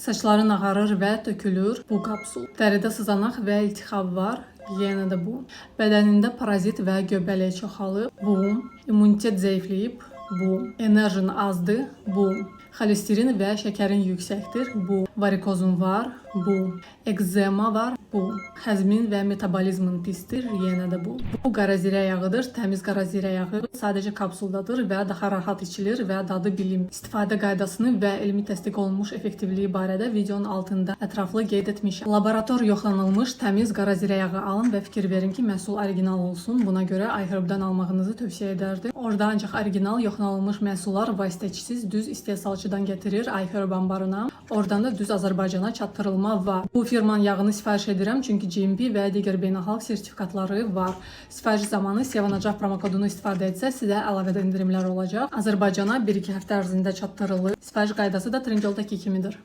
Saçların ağarır və tökülür bu kapsul. Dəridə sızanaq və iltihab var. Yenə də bu. Bədənində parazit və göbələk çoxalıb. Bu. İmmunitet zəifləyib. Bu. Enerjin azdır. Bu. Xolesterin və şəkərin yüksəkdir. Bu. Varikozun var. Bu. Ekzema var. Bu. Həzmin və metabolizmin pisdir. Yenə də bu. Bu qarazirə yağıdır. Təmiz qarazirə yağı sadəcə kapsuldadır və daha rahat içilir və dadı bilim. İstifadə qaydasını və elmi təsdiq olunmuş effektivliyi barədə videonun altında ətraflı qeyd etmişəm. Laborator yoxlanılmış təmiz qarazirə yağı alın və fikir verin ki, məhsul orijinal olsun. Buna görə iHerb-dən almağınızı tövsiyə edərdim. Orada ancaq orijinal yoxlanılmış məhsullar vasitəçisiz düz istehsalçıdan gətirir iHerb anbarına. Oradan da düz Azərbaycana çatdırılma var. Bu firmanın yağını sifariş edirəm çünki GMP və digər beynəlxalq sertifikatları var. Sifariş zamanı Sevanacaq promokodunu istifadə etsəz sizə əlavədə endirimlər olacaq. Azərbaycana 1-2 həftə ərzində çatdırılır. Sifariş qaydası da Trendyol-dakı kimidir.